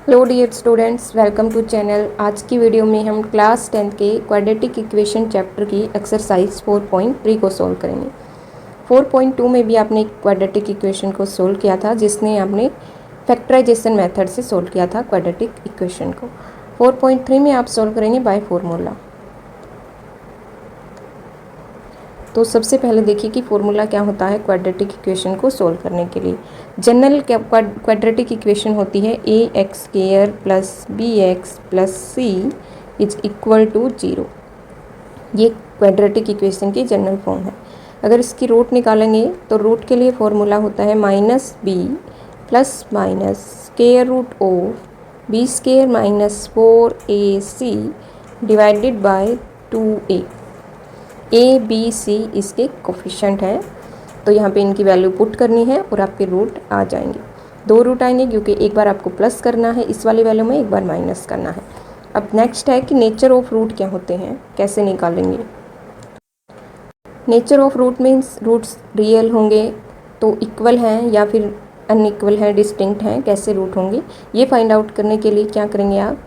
Hello dear students, welcome to channel. आज की video में हम क्लास 10 के क्वाड्रेटिक इक्वेशन चैप्टर की एक्सरसाइज 4.3 को सॉल्व करेंगे। 4.2 में भी आपने क्वाड्रेटिक इक्वेशन को सॉल्व किया था, जिसने आपने फैक्टराइजेशन मेथड से सॉल्व किया था क्वाड्रेटिक इक्वेशन को। 4.3 में आप सॉल्व करेंगे बाय फॉर्मूला। तो सबसे पहले देखिए कि फॉर्मूला क्या होता है क्वाड्रेटिक इक्वेशन को सॉल्व करने के लिए। जनरल क्वाड्रेटिक इक्वेशन होती है A X square plus B X plus C is equal to 0। ये क्वाड्रेटिक इक्वेशन की जनरल फॉर्म है। अगर इसकी रूट निकालेंगे तो रूट के लिए फॉर्मूला होता है minus B plus minus square root of B square minus 4ac divided by 2a। A B C इसके कोफिशिएंट हैं, तो यहाँ पे इनकी वैल्यू पुट करनी है और आपके रूट आ जाएंगे। दो रूट आएंगे क्योंकि एक बार आपको प्लस करना है इस वाली वैल्यू में, एक बार माइनस करना है। अब नेक्स्ट है कि नेचर ऑफ रूट क्या होते हैं, कैसे निकालेंगे। Nature of root means roots real होंगे तो इक्वल हैं या फिर अनइक्वल हैं, डिस्टिंक्ट हैं, कैसे रूट होंगे ये फाइंड आउट करने के लिए क्या करेंगे आप,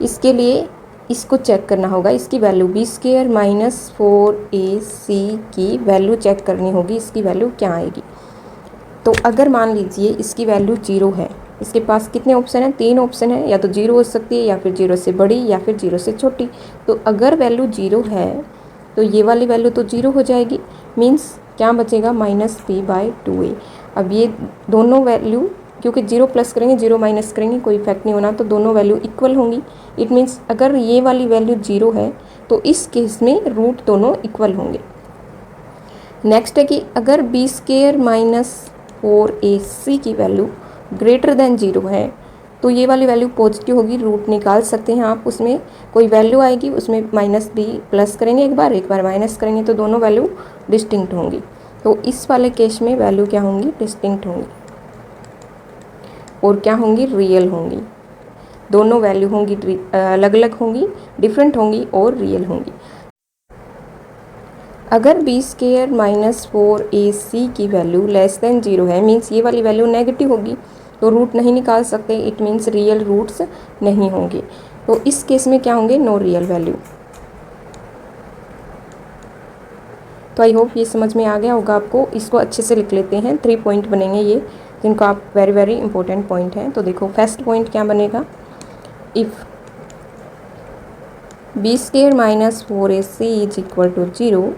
इसके लिए इसको चेक करना होगा। इसकी value B square minus 4ac की वैल्यू चेक करनी होगी, इसकी वैल्यू क्या आएगी। तो अगर मान लीजिए इसकी वैल्यू 0 है, इसके पास कितने ऑप्शन हैं, 3 ऑप्शन है, या तो 0 हो सकती है या फिर 0 से बड़ी या फिर 0 से छोटी। तो अगर वैल्यू 0 है तो ये वाली वैल्यू तो 0 हो जाएगी, मीन्स क्या बचेगा -b/2a। अब ये दोनों वैल्यू क्योंकि 0 प्लस करेंगे 0 माइनस करेंगे कोई इफेक्ट नहीं होना, तो दोनों वैल्यू इक्वल होंगी। इट मीन्स अगर ये वाली वैल्यू 0 है तो इस केस में रूट दोनों इक्वल होंगे। नेक्स्ट है कि अगर बी स्क्वायर माइनस 4ac की वैल्यू ग्रेटर देन 0 है तो ये वाली वैल्यू पॉजिटिव होगी, रूट निकाल सकते हैं आप। उसमें कोई वैल्यू आएगी, उसमें -b प्लस करेंगे एक बार माइनस करेंगे, तो दोनों वैल्यू डिस्टिंक्ट होंगी। तो इस वाले केस में वैल्यू क्या होंगी, डिस्टिंक्ट होंगी और क्या होंगी, रियल होंगी। दोनों वैल्यू होंगी अलग अलग होंगी, डिफरेंट होंगी और रियल होंगी। अगर बी स्क्वायर माइनस 4ac की वैल्यू लेस देन 0 है, मीन्स ये वाली वैल्यू नेगेटिव होगी, तो रूट नहीं निकाल सकते, इट मीन्स रियल रूट्स नहीं होंगे। तो इस केस में क्या होंगे, नो रियल वैल्यू। तो आई होप ये समझ में आ गया होगा आपको। इसको अच्छे से लिख लेते हैं, 3 पॉइंट बनेंगे ये, जिनको आप वेरी वेरी इंपॉर्टेंट पॉइंट हैं। तो देखो फर्स्ट पॉइंट क्या बनेगा, if B square minus 4ac is equal to 0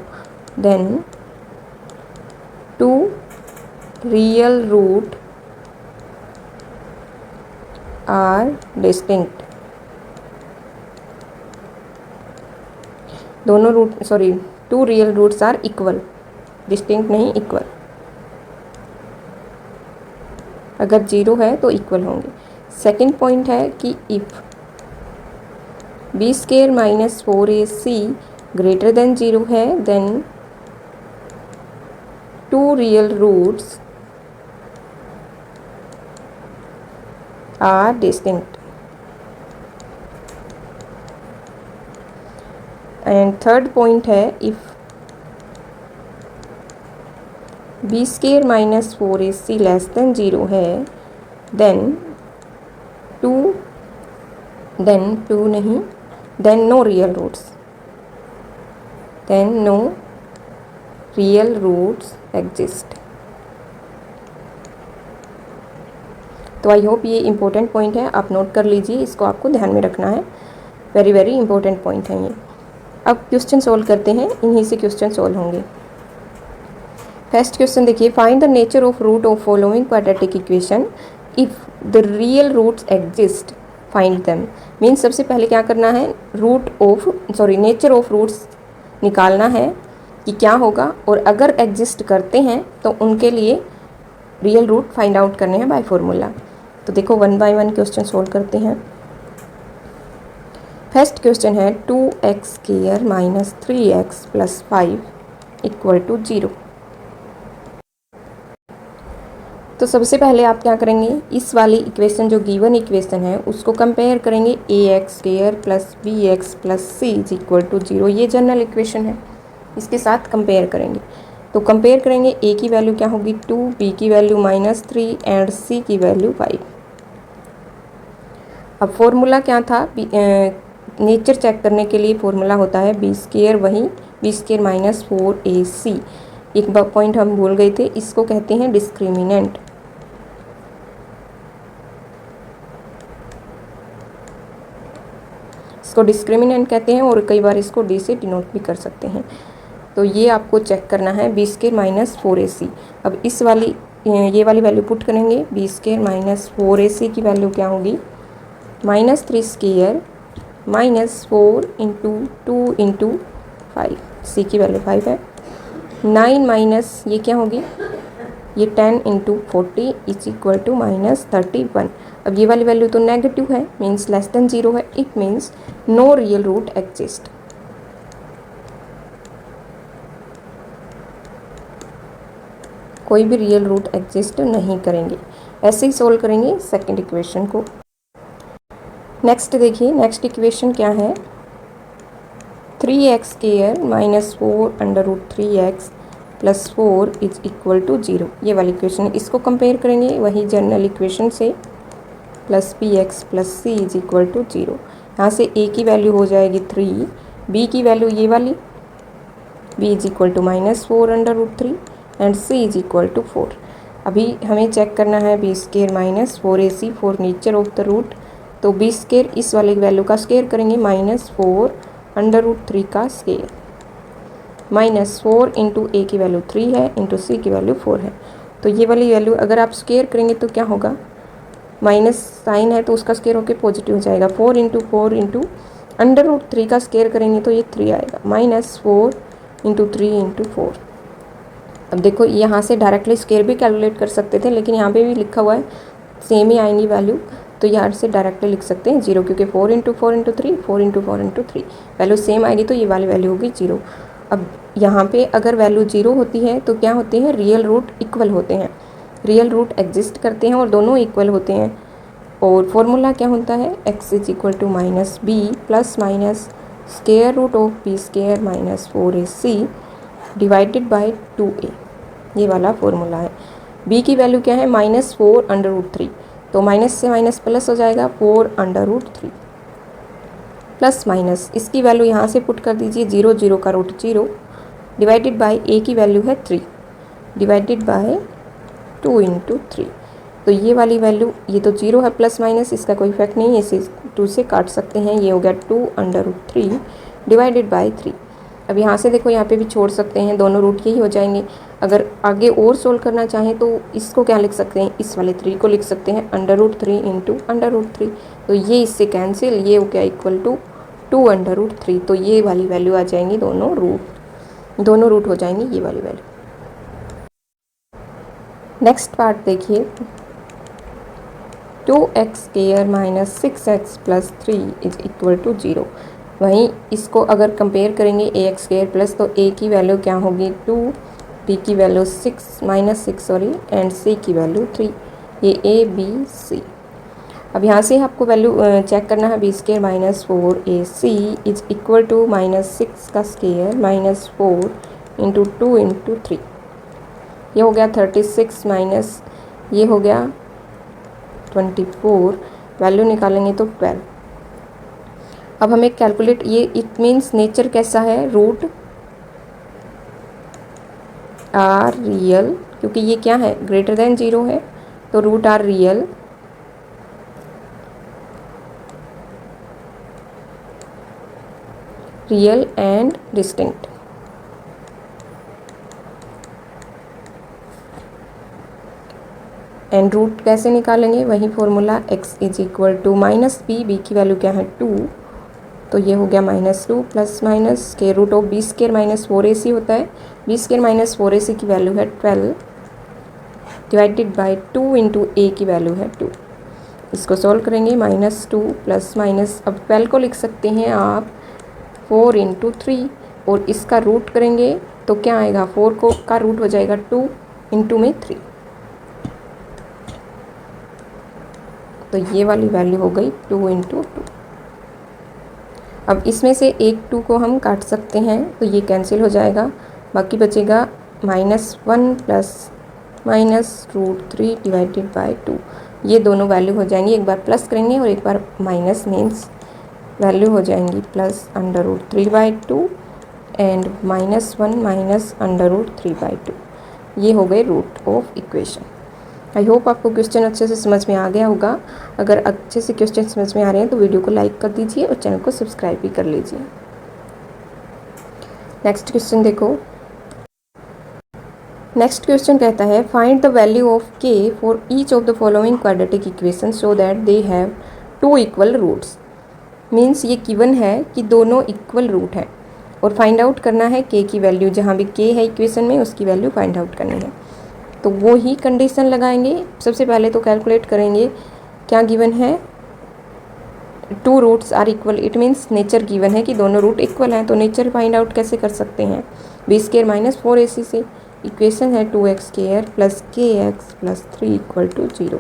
then 2 real root are distinct. दोनों root 2 real roots are equal, distinct नहीं, इक्वल। अगर 0 है तो इक्वल होंगे। सेकंड पॉइंट है कि if B square minus 4ac greater than 0 है then 2 real roots are distinct. And third point है if B square minus 4ac less than 0 है then 2 no real roots, then no real roots exist. तो I hope ये important point है, आप note कर लीजिए, इसको आपको ध्यान में रखना है, वेरी वेरी इंपॉर्टेंट पॉइंट है ये। अब क्वेश्चन सॉल्व करते हैं, इन्हीं से क्वेश्चन सॉल्व होंगे। फर्स्ट क्वेश्चन देखिए, find the nature of root of following quadratic equation if the real roots exist find them. Means सबसे पहले क्या करना है, नेचर ऑफ रूट्स निकालना है कि क्या होगा, और अगर एग्जिस्ट करते हैं तो उनके लिए रियल रूट फाइंड आउट करने हैं बाय फॉर्मूला। तो देखो 1 बाय 1 क्वेश्चन सॉल्व करते हैं। फर्स्ट क्वेश्चन है 2x square minus 3x plus 5 equal to 0। तो सबसे पहले आप क्या करेंगे, इस वाली इक्वेशन जो गिवन इक्वेशन है उसको कंपेयर करेंगे, ax square plus bx plus c is equal to 0। ये जनरल इक्वेशन है, इसके साथ कंपेयर करेंगे। तो कंपेयर करेंगे, a की वैल्यू क्या होगी 2, b की वैल्यू -3 एंड c की वैल्यू 5। अब फॉर्मूला क्या था, नेचर चेक करने के लिए फॉर्मूला होता है बी स्क्वायर, वही बी स्क्वायर माइनस 4ac। एक पॉइंट हम भूल गए थे, इसको कहते हैं डिस्क्रिमिनेंट। इसको डिस्क्रिमिनेंट कहते हैं और कई बार इसको डी से डिनोट भी कर सकते हैं। तो ये आपको चेक करना है बी स्क्वायर माइनस 4ac। अब इस वाली ये वाली वैल्यू पुट करेंगे, बी स्क्वायर माइनस 4ac की वैल्यू क्या होगी, minus 3 square minus 4 into 2 into 5, सी की वैल्यू 5 है। 9 माइनस ये क्या होगी, ये 10 into 40 is equal to minus 31। अब ये वाली वैल्यू तो नेगेटिव है, मीन्स लेस देन 0 है, it means no real root exist. कोई भी रियल रूट एग्जिस्ट नहीं करेंगे। ऐसे ही सोल्व करेंगे सेकंड इक्वेशन को। नेक्स्ट देखिए, नेक्स्ट इक्वेशन क्या है, 3x square minus 4 under root 3x plus 4 is equal to 0। ये वाली इक्वेशन है, इसको कंपेयर करेंगे वही जनरल इक्वेशन से, plus px plus c is equal to 0। यहाँ से a की वैल्यू हो जाएगी 3, b की वैल्यू ये वाली b is equal to minus 4 under root 3 and c is equal to 4। अभी हमें चेक करना है B square minus 4ac for nature of the root. तो बी स्क्वायर इस वाले वैल्यू का स्क्वायर करेंगे, माइनस 4 अंडर रूट 3 का स्क्वायर, माइनस 4 इंटू ए की वैल्यू 3 है इंटू सी की वैल्यू 4 है। तो ये वाली वैल्यू अगर आप स्क्वायर करेंगे तो क्या होगा, माइनस साइन है तो उसका स्क्वायर होकर पॉजिटिव हो जाएगा। 4 इंटू अंडर रूट 3 का स्क्वायर करेंगे तो ये 3 आएगा, माइनस 4 इंटू 3 इंटू 4। अब देखो यहाँ से डायरेक्टली स्क्वायर भी कैलकुलेट कर सकते थे, लेकिन यहाँ पे भी लिखा हुआ है सेम ही आएंगी वैल्यू, तो यहाँ से डायरेक्टली लिख सकते हैं 0, क्योंकि 4 into 4 into 3, 4 into 4 into 3 value same आएगी, तो ये वाली वैल्यू होगी 0। अब यहाँ पे अगर वैल्यू 0 होती है तो क्या होते हैं, रियल रूट इक्वल होते हैं, रियल रूट एग्जिस्ट करते हैं और दोनों इक्वल होते हैं। और फॉर्मूला क्या होता है, x is equal to minus B plus minus square root of B square minus 4ac divided by 2a। ये वाला फॉर्मूला है। b की वैल्यू क्या है, माइनस 4 अंडर रूट 3, तो माइनस से माइनस प्लस हो जाएगा, 4 अंडर रूट 3 प्लस माइनस इसकी वैल्यू यहाँ से पुट कर दीजिए, 0 0 का रूट 0 डिवाइडेड बाई a की वैल्यू है 3 डिवाइडेड बाई 2 इंटू 3। तो ये वाली वैल्यू, ये तो 0 है, प्लस माइनस इसका कोई इफेक्ट नहीं है, इसे 2 से काट सकते हैं, ये हो गया 2 अंडर रूट 3 डिवाइडेड बाई 3। अब यहाँ से देखो यहाँ पे भी छोड़ सकते हैं, दोनों रूट यही हो जाएंगे। अगर आगे और सोल्व करना चाहें तो इसको क्या लिख सकते हैं, इस वाले 3 को लिख सकते हैं under root 3 into under root 3, तो ये इससे कैंसिल, ये हो गया इक्वल टू 2 अंडर रूट 3। तो ये वाली वैल्यू आ जाएंगी, दोनों रूट हो जाएंगी ये वाली वैल्यू। नेक्स्ट पार्ट देखिए, 2x square minus 6x plus 3 is equal to 0। वहीं इसको अगर कंपेयर करेंगे ax स्क्वायर प्लस, तो a की वैल्यू क्या होगी 2, b की value 6 minus 6 sorry and c की वैल्यू 3, ये a b c। अब यहाँ से आपको वैल्यू चेक करना है, B square minus 4ac is equal to minus 6 का स्क्वायर माइनस 4 इंटू 2 इंटू 3, ये हो गया 36 माइनस ये हो गया 24, वैल्यू निकालेंगे तो 12। अब हमें कैलकुलेट, ये इट मीन्स नेचर कैसा है, रूट आर रियल, क्योंकि ये क्या है ग्रेटर देन 0 है, तो root are real and distinct. And root कैसे निकालेंगे, वही formula x is equal to minus B की वैल्यू क्या है 2, तो ये हो गया minus 2 plus minus square root of B square minus 4ac होता है, बी स्क्वायर माइनस 4ac की वैल्यू है 12 डिवाइडेड बाई 2 इंटू ए की वैल्यू है 2। इसको सॉल्व करेंगे, माइनस 2 प्लस माइनस, अब 12 को लिख सकते हैं आप 4 इंटू 3 और इसका रूट करेंगे तो क्या आएगा, 4 को का रूट हो जाएगा 2 इंटू में 3, तो ये वाली वैल्यू हो गई 2 इंटू 2। अब इसमें से एक 2 को हम काट सकते हैं, तो ये कैंसिल हो जाएगा, बाकी बचेगा -1 plus minus root 3 divided by 2। ये दोनों वैल्यू हो जाएंगी, एक बार प्लस करेंगे और एक बार माइनस, मीन्स वैल्यू हो जाएंगी plus under root 3/2 and -1 minus under root 3/2। ये हो गए root of equation. I hope आपको क्वेश्चन अच्छे से समझ में आ गया होगा। अगर अच्छे से क्वेश्चन समझ में आ रहे हैं तो वीडियो को लाइक कर दीजिए और चैनल को सब्सक्राइब भी कर लीजिए। नेक्स्ट क्वेश्चन देखो। नेक्स्ट क्वेश्चन कहता है find the value of k for each of the following quadratic equation so that they have 2 equal roots. Means ये गिवन है कि दोनों इक्वल रूट है और फाइंड आउट करना है k की वैल्यू, जहाँ भी k है इक्वेशन में उसकी वैल्यू फाइंड आउट करनी है। तो वो ही कंडीशन लगाएंगे। सबसे पहले तो कैलकुलेट करेंगे क्या गिवन है, 2 roots are equal, it means nature given है कि दोनों रूट इक्वल हैं। तो नेचर फाइंड आउट कैसे कर सकते हैं, b² माइनस 4ac से। इक्वेशन है 2x² plus kx plus 3 equal to 0।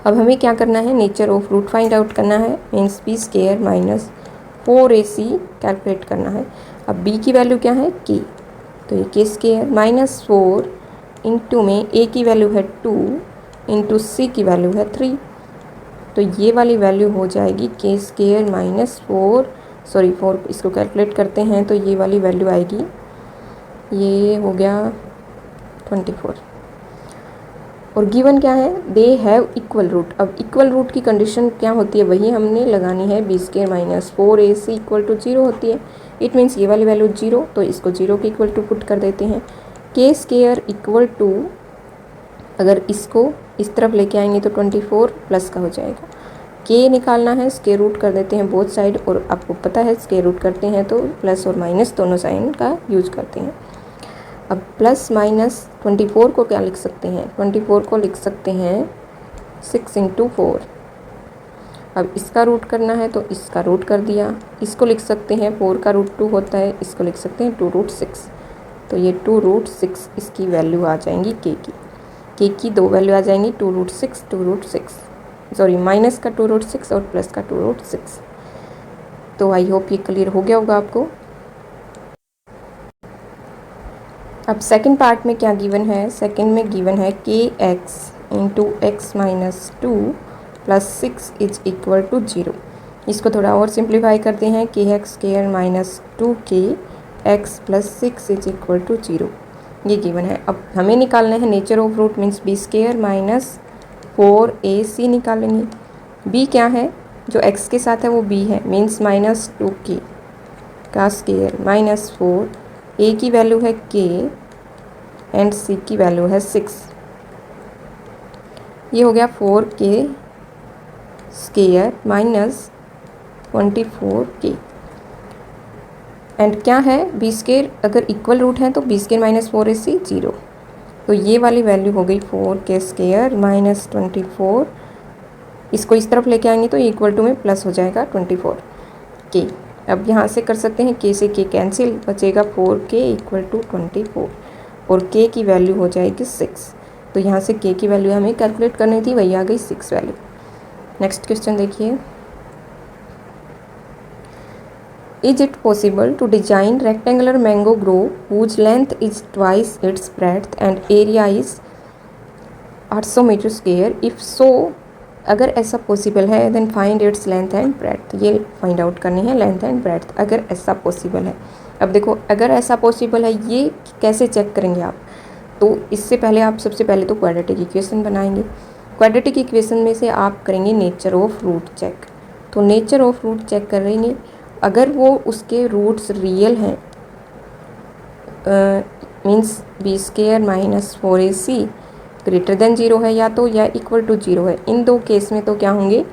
अब हमें क्या करना है, nature of root find out करना है, means b² minus 4ac calculate करना है। अब b की वैल्यू क्या है k, तो ये k² माइनस 4 इंटू में a की वैल्यू है 2 इंटू c की वैल्यू है 3। तो ये वाली वैल्यू हो जाएगी k² माइनस 4 इसको कैलकुलेट करते हैं तो ये वाली वैल्यू आएगी, ये हो गया 24। और गिवन क्या है, दे हैव इक्वल रूट। अब इक्वल रूट की कंडीशन क्या होती है, वही हमने लगानी है, b² minus 4ac equal to 0 होती है। इट मीन्स ये वाली वैल्यू 0, तो इसको 0 के इक्वल टू पुट कर देते हैं। k² इक्वल टू, अगर इसको इस तरफ लेके आएंगे तो 24 प्लस का हो जाएगा। k निकालना है, स्क्वायर रूट कर देते हैं बोथ साइड, और आपको पता है स्क्वायर रूट करते हैं तो प्लस और माइनस दोनों साइन का यूज करते हैं। अब प्लस माइनस 24 को क्या लिख सकते हैं, 24 को लिख सकते हैं 6 इंटू 4। अब इसका रूट करना है तो इसका रूट कर दिया। इसको लिख सकते हैं 4 का रूट 2 होता है, इसको लिख सकते हैं 2√6। तो ये 2√6 इसकी वैल्यू आ जाएंगी k की 2 वैल्यू आ जाएंगी, 2√6 माइनस का 2√6 और प्लस का 2√6। तो आई होप ये क्लियर हो गया होगा आपको। अब सेकंड पार्ट में क्या गिवन है, सेकंड में गिवन है kx into x minus 2 plus 6 is equal to 0। इसको थोड़ा और सिंप्लीफाई करते हैं, kx² minus 2k x plus 6 is equal to 0, ये गिवन है। अब हमें निकालना है nature of root, means b² minus 4ac निकालेंगे। b क्या है, जो x के साथ है वो b है, मीन्स माइनस 2k का स्क्वायर माइनस 4, a की वैल्यू है k एंड c की वैल्यू है 6। ये हो गया 4k² माइनस 24k। एंड क्या है, b² अगर इक्वल रूट है तो b² माइनस 4ac 0। तो ये वाली वैल्यू हो गई 4k² माइनस 24। इसको इस तरफ लेके आएंगे तो इक्वल टू में प्लस हो जाएगा 24k। अब यहाँ से कर सकते हैं, k से k कैंसिल, बचेगा 4k इक्वल टू 24 और k की वैल्यू हो जाएगी 6। तो यहाँ से k की वैल्यू हमें कैलकुलेट करनी थी, वही आ गई 6 वैल्यू। नेक्स्ट क्वेश्चन देखिए। Is it possible to design rectangular mango grove whose length is twice its breadth and area is 800 metre square? If so, अगर ऐसा पॉसिबल है then find its length and breadth। ये find out करनी है length and breadth, अगर ऐसा possible है। अब देखो, अगर ऐसा पॉसिबल है ये कैसे चेक करेंगे आप, तो इससे पहले आप सबसे पहले तो क्वाड्रेटिक इक्वेशन बनाएंगे। क्वाड्रेटिक इक्वेशन में से आप करेंगे नेचर ऑफ रूट चेक। तो नेचर ऑफ रूट चेक करेंगे, अगर वो उसके रूट्स रियल हैं, means b² minus 4ac greater than 0 है या तो, या इक्वल टू 0 है, इन दो केस में तो क्या होंगे,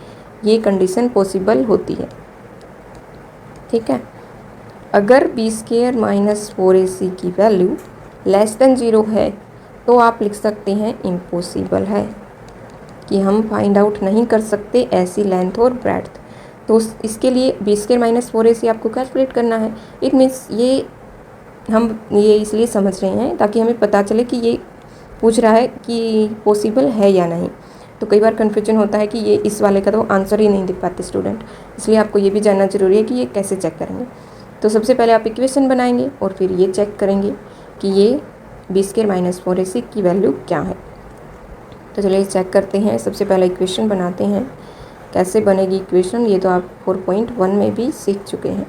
ये कंडीशन पॉसिबल होती है। ठीक है, अगर b² माइनस 4ac की वैल्यू लेस देन 0 है तो आप लिख सकते हैं इम्पॉसिबल है, कि हम फाइंड आउट नहीं कर सकते ऐसी लेंथ और ब्रेड्थ। तो इसके लिए b² माइनस 4ac आपको कैलकुलेट करना है। इट मीन्स हम ये इसलिए समझ रहे हैं ताकि हमें पता चले कि ये पूछ रहा है कि पॉसिबल है या नहीं। तो कई बार कन्फ्यूजन होता है कि ये इस वाले का तो आंसर ही नहीं दे पाते स्टूडेंट, इसलिए आपको ये भी जानना ज़रूरी है कि ये कैसे चेक करेंगे। तो सबसे पहले आप इक्वेशन बनाएंगे और फिर ये चेक करेंगे कि ये b² माइनस 4ac की वैल्यू क्या है। तो चलिए चेक करते हैं। सबसे पहले इक्वेशन बनाते हैं। कैसे बनेगी इक्वेशन, ये तो आप 4.1 में भी सीख चुके हैं।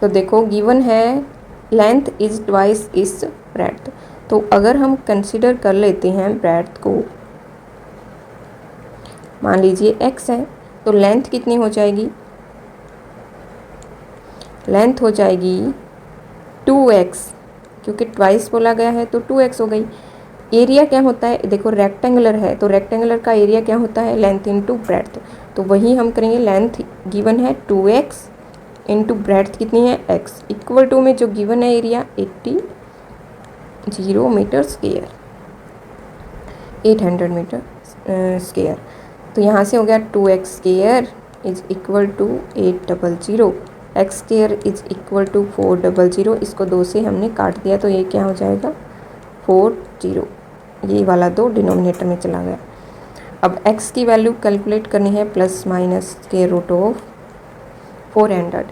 तो देखो गिवन है लेंथ इज ट्वाइस इस ब्रेड्थ। तो अगर हम कंसिडर कर लेते हैं ब्रेड्थ को, मान लीजिए x है, तो लेंथ कितनी हो जाएगी, लेंथ हो जाएगी 2x, क्योंकि ट्वाइस बोला गया है तो 2x हो गई। एरिया क्या होता है, देखो रेक्टेंगुलर है तो रेक्टेंगुलर का एरिया क्या होता है, लेंथ इनटू ब्रेड्थ। तो वही हम करेंगे, लेंथ गिवन है 2x इनटू ब्रेड्थ कितनी है x, इक्वल टू में जो गिवन है area 80 metre square, 800 metre square. तो यहाँ से हो गया 2x square is equal to 800, x square is equal to 400। इसको 2 से हमने काट दिया तो ये क्या हो जाएगा 40, ये वाला 2 डिनोमिनेटर में चला गया। अब x की वैल्यू कैलकुलेट करनी है plus minus square root of 400,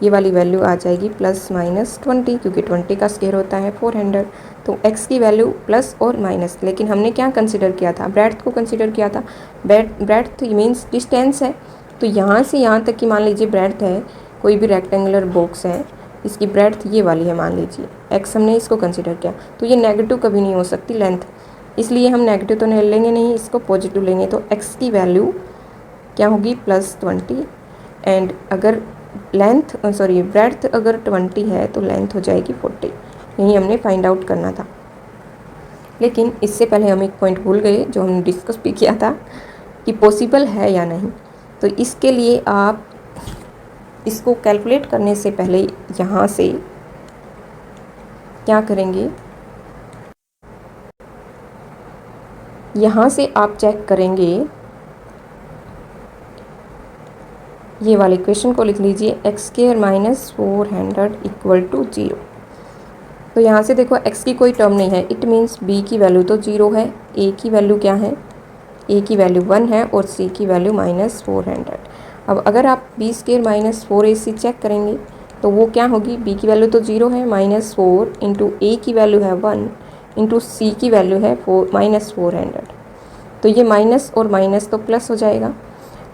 ये वाली वैल्यू आ जाएगी प्लस माइनस 20, क्योंकि 20 का स्क्वायर होता है 400। तो x की वैल्यू प्लस और माइनस, लेकिन हमने क्या कंसिडर किया था, ब्रेड्थ को कंसिडर किया था। ब्रेड्थ मीन्स डिस्टेंस है। तो यहाँ से यहाँ तक की मान लीजिए ब्रेड्थ है, कोई भी रेक्टेंगुलर बॉक्स है, इसकी ब्रेड्थ ये वाली है मान लीजिए, x हमने इसको कंसिडर किया, तो ये नेगेटिव कभी नहीं हो सकती लेंथ, इसलिए हम नेगेटिव तो नहीं लेंगे, नहीं इसको पॉजिटिव लेंगे। तो x की वैल्यू क्या होगी प्लस 20, एंड अगर लेंथ ब्रेड्थ अगर 20 है तो लेंथ हो जाएगी 40। यही हमने फाइंड आउट करना था। लेकिन इससे पहले हम एक पॉइंट भूल गए जो हमने डिस्कस भी किया था कि पॉसिबल है या नहीं। तो इसके लिए आप इसको कैलकुलेट करने से पहले यहाँ से क्या करेंगे, यहाँ से आप चेक करेंगे, ये वाली इक्वेशन को लिख लीजिए, x square minus 400 equal to 0। तो यहाँ से देखो x की कोई टर्म नहीं है, इट मीन्स b की वैल्यू तो 0 है, a की वैल्यू क्या है, a की वैल्यू 1 है और c की वैल्यू माइनस 400। अब अगर आप b square minus 4ac check करेंगे तो वो क्या होगी, b की वैल्यू तो 0 है, माइनस 4 इंटू a की वैल्यू है 1 इंटू c की वैल्यू है माइनस 400। तो ये माइनस और माइनस तो प्लस हो जाएगा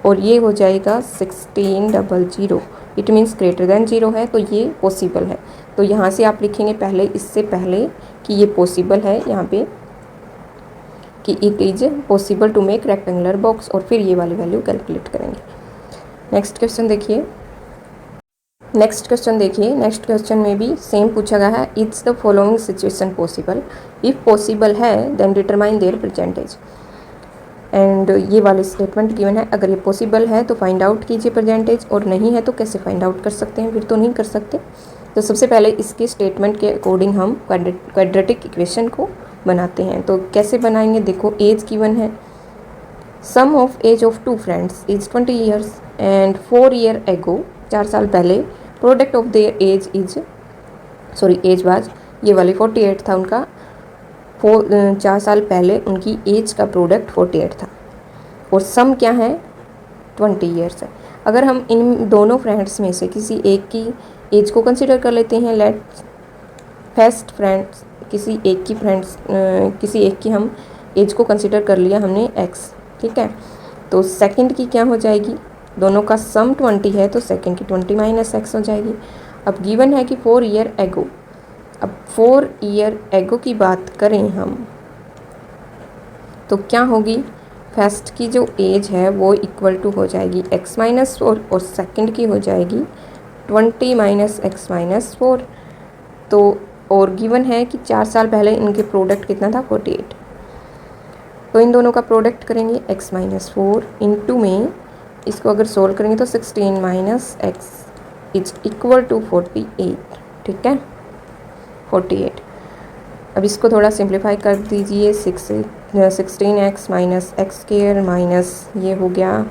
और ये हो जाएगा 1600, इट मीन्स ग्रेटर देन 0 है, तो ये पॉसिबल है। तो यहाँ से आप लिखेंगे पहले, इससे पहले कि ये पॉसिबल है, यहाँ पे कि it is possible to make rectangular box, और फिर ये वाली वैल्यू कैलकुलेट करेंगे। नेक्स्ट क्वेश्चन देखिए, नेक्स्ट क्वेश्चन में भी सेम पूछा गया है, it's the following situation possible, if possible है then determine their percentage. And ये वाली स्टेटमेंट गिवन है, अगर ये पॉसिबल है तो फाइंड आउट कीजिए परसेंटेज, और नहीं है तो कैसे फाइंड आउट कर सकते हैं, फिर तो नहीं कर सकते। तो सबसे पहले इसके स्टेटमेंट के अकॉर्डिंग हम क्वाड्रेटिक इक्वेशन को बनाते हैं। तो कैसे बनाएंगे, देखो एज गिवन है, sum of age of 2 friends is 20 years and 4 year ago, 4 साल पहले product of their age was, ये वाली 48 था उनका, 4 साल पहले उनकी एज का प्रोडक्ट 48 था, और सम क्या है 20 ईयर्स है। अगर हम इन दोनों फ्रेंड्स में से किसी एक की एज को कंसिडर कर लेते हैं, लेट्स फर्स्ट फ्रेंड्स, किसी एक की हम एज को कंसिडर कर लिया हमने x, ठीक है। तो सेकंड की क्या हो जाएगी, दोनों का सम 20 है तो सेकंड की 20 माइनस x हो जाएगी। अब गिवन है कि 4 ईयर एगो, अब 4 ईयर एगो की बात करें हम तो क्या होगी, फर्स्ट की जो एज है वो इक्वल टू हो जाएगी x माइनस 4 और सेकंड की हो जाएगी 20 माइनस x माइनस 4। तो और गिवन है कि 4 साल पहले इनके प्रोडक्ट कितना था 48, तो इन दोनों का प्रोडक्ट करेंगे x माइनस 4 इंटू में, इसको अगर सोल्व करेंगे तो 16 minus x is equal to 48, ठीक है 48। अब इसको थोड़ा सिंप्लीफाई कर दीजिए, 16x minus X square minus ये हो गया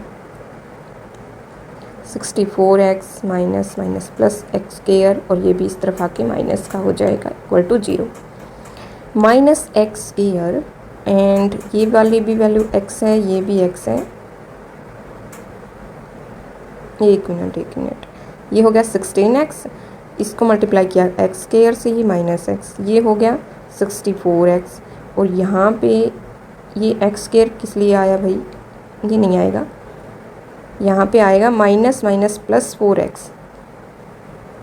64x minus minus plus x square, और ये भी इस तरफ आके माइनस का हो जाएगा equal to 0 minus X square, and ये वाली भी वैल्यू x है, ये भी x है, एक मिनट, ये हो गया 16x, इसको मल्टीप्लाई किया x स्क्वायर से, ये माइनस x, ये हो गया 64x, और यहाँ पे ये एक्स स्क्वायर किस लिए आया भाई, ये नहीं आएगा, यहाँ पे आएगा माइनस माइनस प्लस 4x,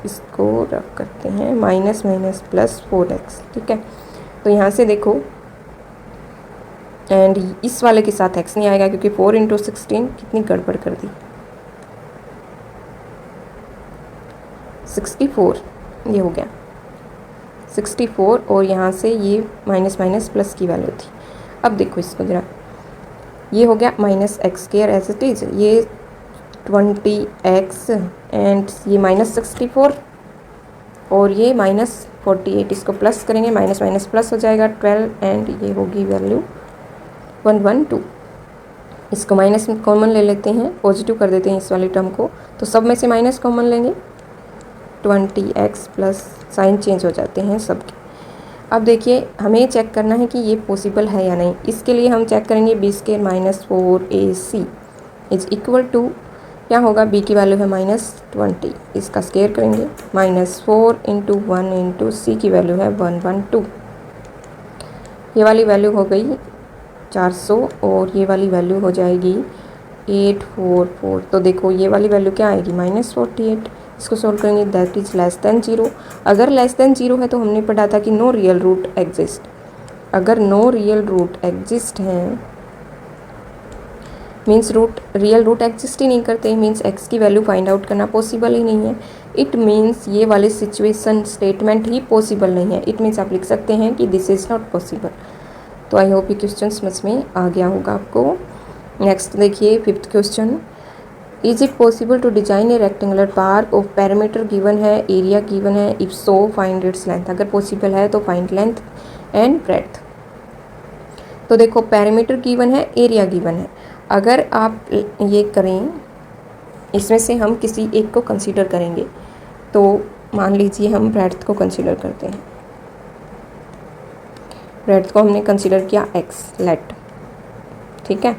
इसको रख करते हैं माइनस माइनस प्लस 4x, ठीक है। तो यहाँ से देखो, एंड इस वाले के साथ x नहीं आएगा क्योंकि 4 × 16 कितनी गड़बड़ कर दी, 64, ये हो गया 64, और यहाँ से ये माइनस माइनस प्लस की वैल्यू थी। अब देखो इसको जरा, ये हो गया minus X square as it is, ये 20x एंड ये माइनस 64 और ये माइनस 48, इसको प्लस करेंगे, माइनस माइनस प्लस हो जाएगा 12 एंड ये होगी वैल्यू 112। इसको माइनस कॉमन ले लेते हैं, पॉजिटिव कर देते हैं इस वाले टर्म को, तो सब में से माइनस कॉमन लेंगे, 20x प्लस साइन चेंज हो जाते हैं सबके। अब देखिए हमें चेक करना है कि ये पॉसिबल है या नहीं। इसके लिए हम चेक करेंगे b² minus 4ac is equal to, क्या होगा, b की वैल्यू है -20, इसका स्क्वायर करेंगे, -4 × 1 × c की वैल्यू है 112, ये वाली वैल्यू हो गई 400 और ये वाली वैल्यू हो जाएगी 844। तो देखो ये वाली वैल्यू क्या आएगी, -48, इसको सॉल्व करेंगे, दैट इज लेस देन 0। अगर लेस देन 0 है तो हमने पढ़ा था कि नो रियल रूट एग्जिस्ट, अगर नो रियल रूट एग्जिस्ट हैं मीन्स रियल रूट एग्जिस्ट ही नहीं करते, मीन्स x की वैल्यू फाइंड आउट करना पॉसिबल ही नहीं है। इट मीन्स ये वाले सिचुएशन स्टेटमेंट ही पॉसिबल नहीं है। इट मीन्स आप लिख सकते हैं कि दिस इज़ नॉट पॉसिबल। तो आई होप ये क्वेश्चन समझ में आ गया होगा आपको। नेक्स्ट देखिए 5th question, is it possible to design a rectangular park of perimeter given है, एरिया गिवन है, if so find its length. अगर पॉसिबल है तो फाइंड लेंथ एंड ब्रेड्थ। तो देखो पैरामीटर गिवन है, एरिया गिवन है, अगर आप ये करें, इसमें से हम किसी एक को कंसीडर करेंगे, तो मान लीजिए हम ब्रेड्थ को कंसीडर करते हैं, ब्रेड्थ को हमने कंसीडर किया x, लेट, ठीक है।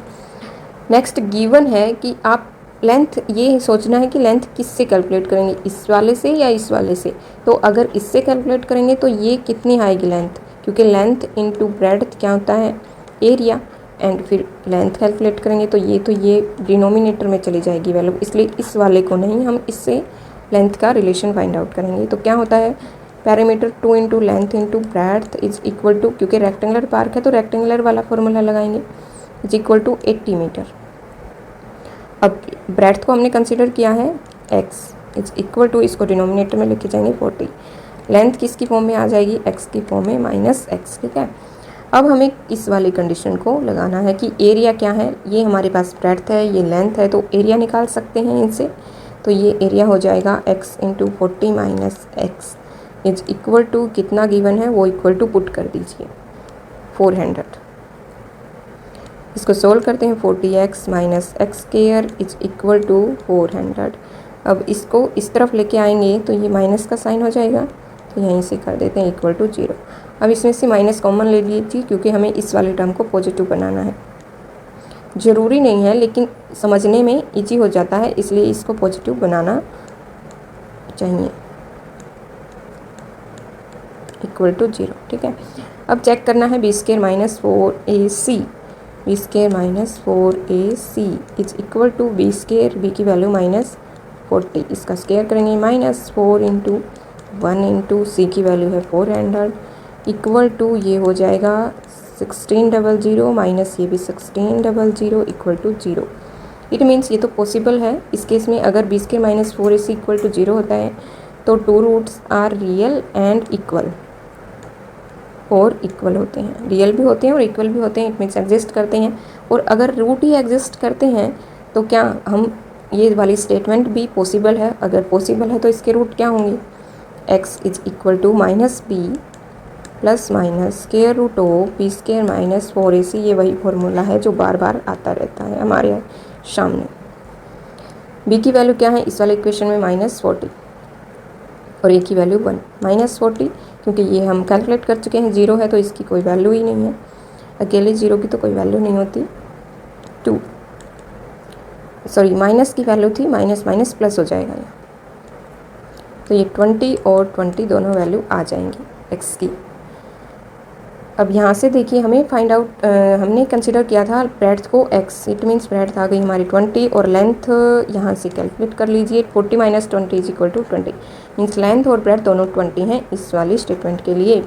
नेक्स्ट गिवन है कि आप लेंथ, ये सोचना है कि लेंथ किससे कैलकुलेट करेंगे, इस वाले से या इस वाले से। तो अगर इससे कैलकुलेट करेंगे तो ये कितनी आएगी लेंथ, क्योंकि लेंथ इनटू ब्रेड्थ क्या होता है, एरिया, एंड फिर लेंथ कैलकुलेट करेंगे तो ये डिनोमिनेटर में चली जाएगी वैल्यू, इसलिए इस वाले को नहीं, हम इससे लेंथ का रिलेशन फाइंड आउट करेंगे। तो क्या होता है, perimeter 2 × length × breadth is equal to, क्योंकि रेक्टेंगुलर पार्क है तो रेक्टेंगुलर वाला फॉर्मूला लगाएंगे, इज इक्वल टू 80 मीटर। अब ब्रेड्थ को हमने कंसीडर किया है x इज इक्वल टू, इसको डिनोमिनेटर में लेके जाएंगे 40, लेंथ किसकी फॉर्म में आ जाएगी, x की फॉर्म में -x, ठीक है। अब हमें इस वाली कंडीशन को लगाना है कि एरिया क्या है, ये हमारे पास ब्रेड्थ है, ये लेंथ है, तो एरिया निकाल सकते हैं इनसे। तो ये एरिया हो जाएगा x × 40 - x is equal to, कितना गिवन है वो इक्वल टू पुट कर दीजिए 400। इसको सोल्व करते हैं, 40x - x² is equal to 400। अब इसको इस तरफ लेके आएंगे तो ये माइनस का साइन हो जाएगा, तो यहीं से कर देते हैं इक्वल टू 0। अब इसमें से माइनस कॉमन ले लीजिए क्योंकि हमें इस वाले टर्म को पॉजिटिव बनाना है। ज़रूरी नहीं है लेकिन समझने में इजी हो जाता है, इसलिए इसको पॉजिटिव बनाना चाहिए, इक्वल टू 0, ठीक है। अब चेक करना है b² - 4ac, b² - 4ac is equal to b², b की वैल्यू -40, इसका स्क्वायर करेंगे, -4 × 1 × c की वैल्यू है 400 इक्वल टू, ये हो जाएगा 1600 माइनस ये भी 1600 इक्वल टू 0। इट मीन्स ये तो पॉसिबल है। इस केस में अगर b² - 4ac इक्वल टू 0 होता है तो 2 roots are real and equal, और इक्वल होते हैं, रियल भी होते हैं और इक्वल भी होते हैं, इट मीन्स एग्जिस्ट करते हैं। और अगर रूट ही एग्जिस्ट करते हैं तो क्या हम, ये वाली स्टेटमेंट भी पॉसिबल है। अगर पॉसिबल है तो इसके रूट क्या होंगे, x is equal to -b plus minus square root of b² - 4ac, ये वही फॉर्मूला है जो बार बार आता रहता है हमारे सामने। b की वैल्यू क्या है इस वाले इक्वेशन में, -40, और a की वैल्यू 1, -40 क्योंकि ये हम कैलकुलेट कर चुके हैं, 0 है तो इसकी कोई वैल्यू ही नहीं है, अकेले 0 की तो कोई वैल्यू नहीं होती। 2 सॉरी माइनस की वैल्यू थी, माइनस माइनस प्लस हो जाएगा ये, तो ये 20 और 20 दोनों वैल्यू आ जाएंगी x की। अब यहाँ से देखिए हमें फाइंड आउट, हमने कंसिडर किया था ब्रेड्थ को x, इट मीन्स ब्रेड्थ आ गई हमारी 20 और लेंथ यहाँ से कैलकुलेट कर लीजिए 40 - 20 is equal to 20, means length और ब्रेड्थ दोनों 20 हैं इस वाली स्टेटमेंट के लिए।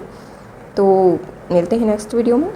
तो मिलते हैं नेक्स्ट वीडियो में।